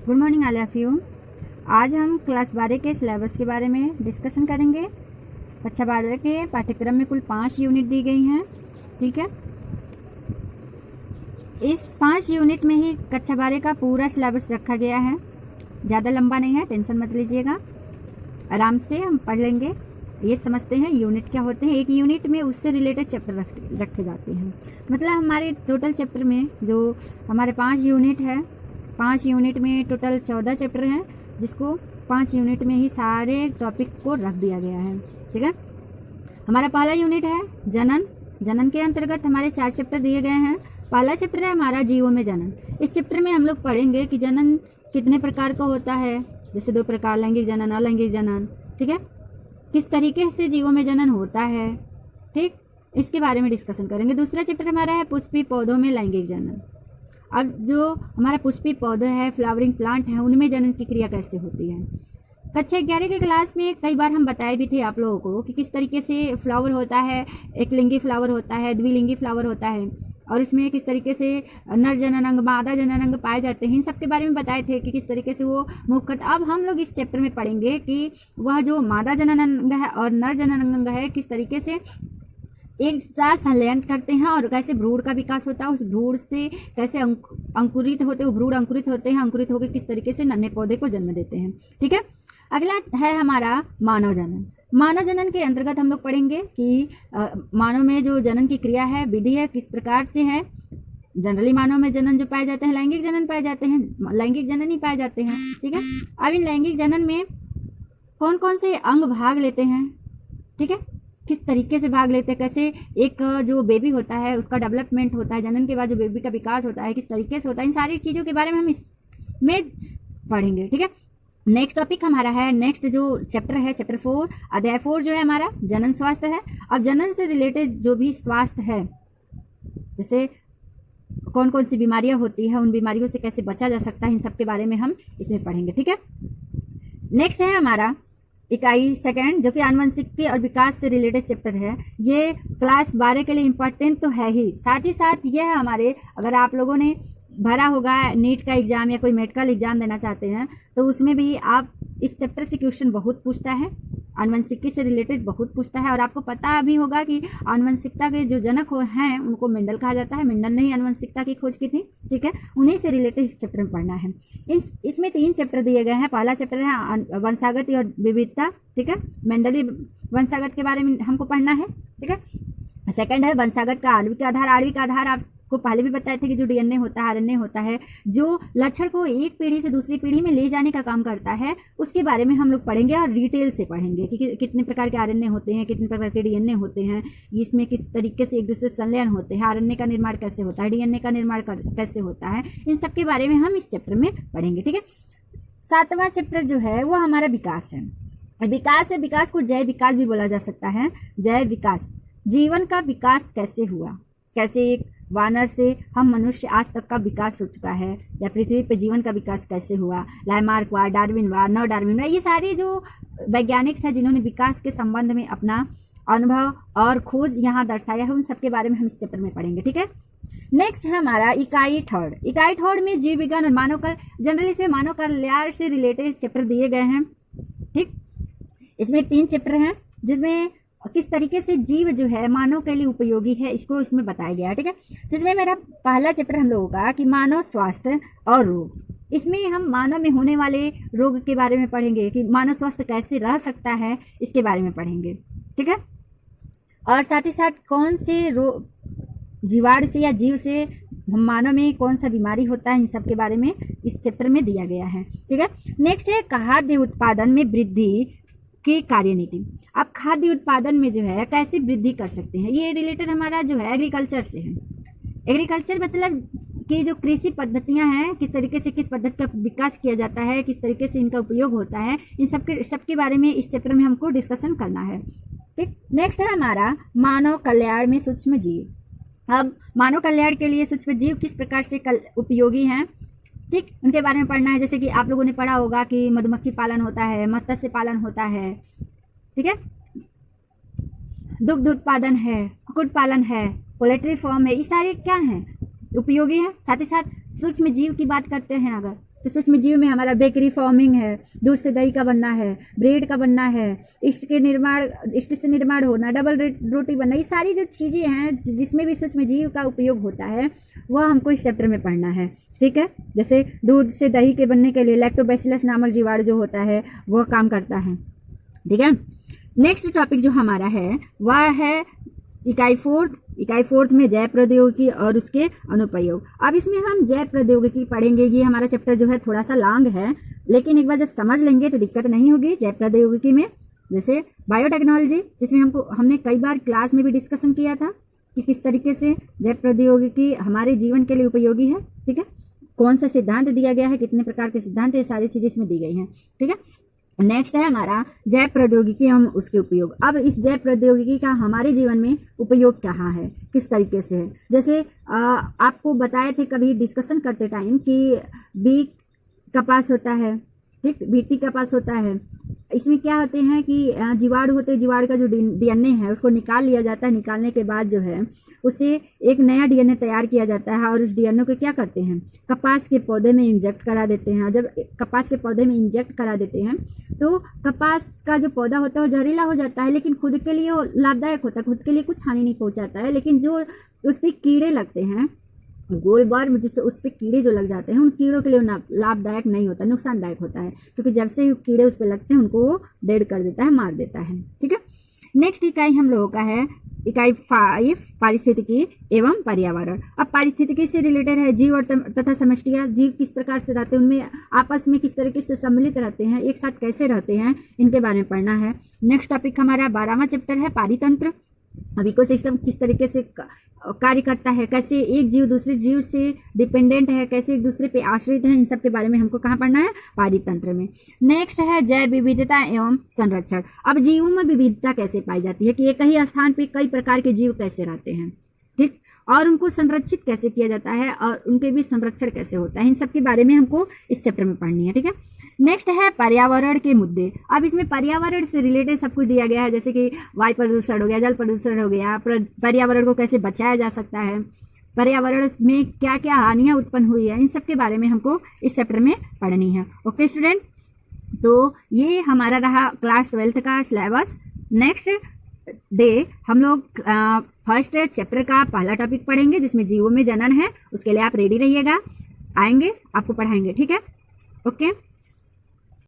Good morning all of you. आज हम class 12 के सिलेबस के बारे में डिस्कशन करेंगे। कक्षा 12 के पाठ्यक्रम में कुल 5 यूनिट दी गई हैं। ठीक है, इस 5 यूनिट में ही कक्षा 12 का पूरा सिलेबस रखा गया है। ज़्यादा लंबा नहीं है, टेंशन मत लीजिएगा, आराम से हम पढ़ लेंगे। ये समझते हैं यूनिट क्या होते हैं। एक यूनिट में उससे रिलेटेड चैप्टर रखे जाते हैं। मतलब हमारे टोटल चैप्टर में जो हमारे 5 यूनिट है, 5 यूनिट में टोटल 14 चैप्टर हैं, जिसको 5 यूनिट में ही सारे टॉपिक को रख दिया गया है। ठीक है, हमारा पहला यूनिट है जनन। जनन के अंतर्गत हमारे 4 चैप्टर दिए गए हैं। पहला चैप्टर है हमारा जीवों में जनन। इस चैप्टर में हम लोग पढ़ेंगे कि जनन कितने प्रकार का होता है, जैसे 2 प्रकार, लैंगिक जनन, अलैंगिक जनन। ठीक है, किस तरीके से जीवों में जनन होता है, ठीक, इसके बारे में डिस्कशन करेंगे। दूसरा चैप्टर हमारा है पुष्पी पौधों में लैंगिक जनन। अब जो हमारा पुष्पी पौधे है, फ्लावरिंग प्लांट है, उनमें जनन की क्रिया कैसे होती है। कक्षा 11 के क्लास में कई बार हम बताए भी थे आप लोगों को कि किस तरीके से फ्लावर होता है, एक लिंगी फ्लावर होता है, द्विलिंगी फ्लावर होता है, और इसमें किस तरीके से नर जनन अंग, मादा जनन अंग पाए जाते हैं। इन सब के बारे में बताए थे कि किस तरीके से वो मूव करता। अब हम लोग इस चैप्टर में पढ़ेंगे कि वह जो मादा जनन अंग है और नर जनन अंग है किस तरीके से एक साथ संलयन करते हैं और कैसे भ्रूण का विकास होता है, उस भ्रूण से कैसे अंकुरित होते हैं, भ्रूण अंकुरित होते हैं, अंकुरित होकर किस तरीके से नन्हे पौधे को जन्म देते हैं। ठीक है, अगला है हमारा मानव जनन। मानव जनन के अंतर्गत हम लोग पढ़ेंगे कि मानव में जो जनन की क्रिया है, विधि है, किस प्रकार से है। जनरली मानव में जनन जो पाए जाते हैं, लैंगिक जनन पाए जाते हैं, लैंगिक जनन ही पाए जाते हैं। ठीक है, अब इन लैंगिक जनन में कौन कौन से अंग भाग लेते हैं, ठीक है, किस तरीके से भाग लेते हैं, कैसे एक जो बेबी होता है उसका डेवलपमेंट होता है, जनन के बाद जो बेबी का विकास होता है किस तरीके से होता है, इन सारी चीज़ों के बारे में हम इसमें पढ़ेंगे। ठीक है, नेक्स्ट टॉपिक हमारा है, नेक्स्ट जो चैप्टर है, चैप्टर 4, अध्याय 4 जो है हमारा जनन स्वास्थ्य है। अब जनन से रिलेटेड जो भी स्वास्थ्य है, जैसे कौन कौन सी बीमारियां होती है, उन बीमारियों से कैसे बचा जा सकता है, इन सब के बारे में हम इसमें पढ़ेंगे। ठीक है, नेक्स्ट है हमारा इकाई 2 जो कि आनुवंशिकी और विकास से रिलेटेड चैप्टर है। ये क्लास 12 के लिए इम्पोर्टेंट तो है ही, साथ ही साथ ये है हमारे, अगर आप लोगों ने भरा होगा नीट का एग्जाम या कोई मेडिकल एग्जाम देना चाहते हैं तो उसमें भी आप इस चैप्टर से क्वेश्चन बहुत पूछता है, आनुवंशिकी से रिलेटेड बहुत पूछता है। और आपको पता भी होगा कि आनुवंशिकता के जो जनक हैं उनको मेंडल कहा जाता है। मेंडल ने ही आनुवंशिकता की खोज की थी। ठीक है, उन्हीं से रिलेटेड इस चैप्टर में पढ़ना है। इसमें 3 चैप्टर दिए गए हैं। पहला चैप्टर है वंशागत और विविधता। ठीक है, मेंडली वंशागत के बारे में हमको पढ़ना है। ठीक है, सेकंड है वंशागत का आणविक आधार। आणविक आधार आपको पहले भी बताए थे कि जो डीएनए होता है, आरएनए होता है, जो लक्षण को एक पीढ़ी से दूसरी पीढ़ी में ले जाने का काम करता है, उसके बारे में हम लोग पढ़ेंगे और डिटेल से पढ़ेंगे कि कितने प्रकार के आरएनए होते हैं, कितने प्रकार के डीएनए होते हैं, इसमें किस तरीके से एक दूसरे से संलयन होते हैं, आरएनए का निर्माण कैसे होता है, डीएनए का निर्माण कैसे होता है, इन सब के बारे में हम इस चैप्टर में पढ़ेंगे। ठीक है, 7वां चैप्टर जो है वो हमारा विकास है। विकास है, विकास को जय विकास भी बोला जा सकता है। जय विकास, जीवन का विकास कैसे हुआ, कैसे एक वानर से हम मनुष्य आज तक का विकास हो चुका है, या पृथ्वी पे जीवन का विकास कैसे हुआ, लैमार्क हुआ, डार्विन हुआ, नव डार्विन हुआ, ये सारे जो वैज्ञानिक हैं जिन्होंने विकास के संबंध में अपना अनुभव और खोज यहाँ दर्शाया है, उन सब के बारे में हम इस चैप्टर में पढ़ेंगे। ठीक है, नेक्स्ट है हमारा इकाई 3। इकाई 3 में जीव विज्ञान और मानव कल्याण, जनरली इसमें मानव कल्याण से रिलेटेड चैप्टर दिए गए हैं। ठीक, इसमें 3 चैप्टर हैं जिसमें किस तरीके से जीव जो है मानव के लिए उपयोगी है, इसको इसमें बताया गया है। ठीक है, जिसमें मेरा पहला चैप्टर हम लोगों का कि मानव स्वास्थ्य और रोग। इसमें हम मानव में होने वाले रोग के बारे में पढ़ेंगे कि मानव स्वास्थ्य कैसे रह सकता है, इसके बारे में पढ़ेंगे। ठीक है, और साथ ही साथ कौन से रोग, जीवाणु से या जीव से मानव में कौन सा बीमारी होता है, इन सब के बारे में इस चैप्टर में दिया गया है। ठीक है, नेक्स्ट है खाद्य उत्पादन में वृद्धि की कार्यनीति। अब खाद्य उत्पादन में जो है कैसे वृद्धि कर सकते हैं, ये रिलेटेड हमारा जो है एग्रीकल्चर से है। एग्रीकल्चर मतलब कि जो कृषि पद्धतियां हैं, किस तरीके से किस पद्धति का विकास किया जाता है, किस तरीके से इनका उपयोग होता है, इन सबके बारे में इस चैप्टर में हमको डिस्कशन करना है। ठीक, नेक्स्ट है हमारा मानव कल्याण में सूक्ष्म जीव। अब मानव कल्याण के लिए सूक्ष्म जीव किस प्रकार से उपयोगी हैं, ठीक, उनके बारे में पढ़ना है। जैसे कि आप लोगों ने पढ़ा होगा कि मधुमक्खी पालन होता है, मत्स्य पालन होता है, ठीक है, दुग्ध उत्पादन है, कुक्कुट पालन है, पोल्ट्री फार्म है, ये सारे क्या हैं, उपयोगी है। साथ ही साथ सूक्ष्म जीव की बात करते हैं अगर, तो सूक्ष्म जीव में हमारा बेकरी फार्मिंग है, दूध से दही का बनना है, ब्रेड का बनना है, इष्ट से निर्माण होना, डबल रोटी बनना, ये सारी जो चीज़ें हैं जिसमें भी सूक्ष्म जीव का उपयोग होता है वह हमको इस चैप्टर में पढ़ना है। ठीक है, जैसे दूध से दही के बनने के लिए लैक्टोबैसिलस नामक जीवाणु जो होता है वह काम करता है। ठीक है, नेक्स्ट टॉपिक जो हमारा है वह है इकाई फोर्थ में जैव प्रौद्योगिकी और उसके अनुप्रयोग। अब इसमें हम जैव प्रौद्योगिकी पढ़ेंगे। ये हमारा चैप्टर जो है थोड़ा सा लॉन्ग है, लेकिन एक बार जब समझ लेंगे तो दिक्कत नहीं होगी। जैव प्रौद्योगिकी में जैसे बायोटेक्नोलॉजी, जिसमें हमने कई बार क्लास में भी डिस्कशन किया था कि किस तरीके से जैव प्रौद्योगिकी हमारे जीवन के लिए उपयोगी है। ठीक है, कौन सा सिद्धांत दिया गया है, कितने प्रकार के सिद्धांत, ये सारी चीजें इसमें दी गई हैं। ठीक है, नेक्स्ट है हमारा जैव प्रौद्योगिकी, हम उसके उपयोग। अब इस जैव प्रौद्योगिकी का हमारे जीवन में उपयोग कहाँ है, किस तरीके से है। जैसे आपको बताए थे कभी डिस्कशन करते टाइम कि बी कपास होता है, ठीक, बीटी कपास होता है। इसमें क्या होते हैं कि जीवाणु होते हैं, जीवाणु का जो डीएनए है उसको निकाल लिया जाता है। निकालने के बाद जो है उससे एक नया डीएनए तैयार किया जाता है और उस डीएनए को क्या करते हैं, कपास के पौधे में इंजेक्ट करा देते हैं। जब कपास के पौधे में इंजेक्ट करा देते हैं तो कपास का जो पौधा होता है वो जहरीला हो जाता है, लेकिन खुद के लिए वो लाभदायक होता है, खुद के लिए कुछ हानि नहीं पहुंचाता है। लेकिन जो उस पर कीड़े लगते हैं, गोलवर्म, जिससे उस पर कीड़े जो लग जाते हैं, उन कीड़ों के लिए लाभदायक नहीं होता, नुकसानदायक होता है, क्योंकि जब से कीड़े उस पर लगते हैं उनको वो डेड कर देता है, मार देता है। ठीक है, नेक्स्ट इकाई हम लोगों का है इकाई 5 पारिस्थितिकी एवं पर्यावरण। अब पारिस्थितिकी से रिलेटेड है जीव और तथा समष्टियाँ। जीव किस प्रकार से रहते हैं, उनमें आपस में किस तरीके से सम्मिलित रहते हैं, एक साथ कैसे रहते हैं, इनके बारे में पढ़ना है। नेक्स्ट टॉपिक हमारा 12वां चैप्टर है पारितंत्र। अब इकोसिस्टम किस तरीके से कार्य करता है, कैसे एक जीव दूसरे जीव से डिपेंडेंट है, कैसे एक दूसरे पे आश्रित है, इन सब के बारे में हमको कहाँ पढ़ना है, पारितंत्र में। नेक्स्ट है जैव विविधता एवं संरक्षण। अब जीवों में विविधता कैसे पाई जाती है कि एक ही स्थान पे कई प्रकार के जीव कैसे रहते हैं, ठीक, और उनको संरक्षित कैसे किया जाता है और उनके भी संरक्षण कैसे होता है, इन सब के बारे में हमको इस चैप्टर में पढ़नी है। ठीक है, नेक्स्ट है पर्यावरण के मुद्दे। अब इसमें पर्यावरण से रिलेटेड सब कुछ दिया गया है, जैसे कि वायु प्रदूषण हो गया, जल प्रदूषण हो गया, पर्यावरण को कैसे बचाया जा सकता है, पर्यावरण में क्या क्या हानियां उत्पन्न हुई है, इन सब के बारे में हमको इस चैप्टर में पढ़नी है। ओके स्टूडेंट्स, तो ये हमारा रहा क्लास 12th का सिलेबस। नेक्स्ट डे हम लोग फर्स्ट चैप्टर का पहला टॉपिक पढ़ेंगे, जिसमें जीवों में जनन है। उसके लिए आप रेडी रहिएगा, आएंगे आपको पढ़ाएंगे। ठीक है, ओके।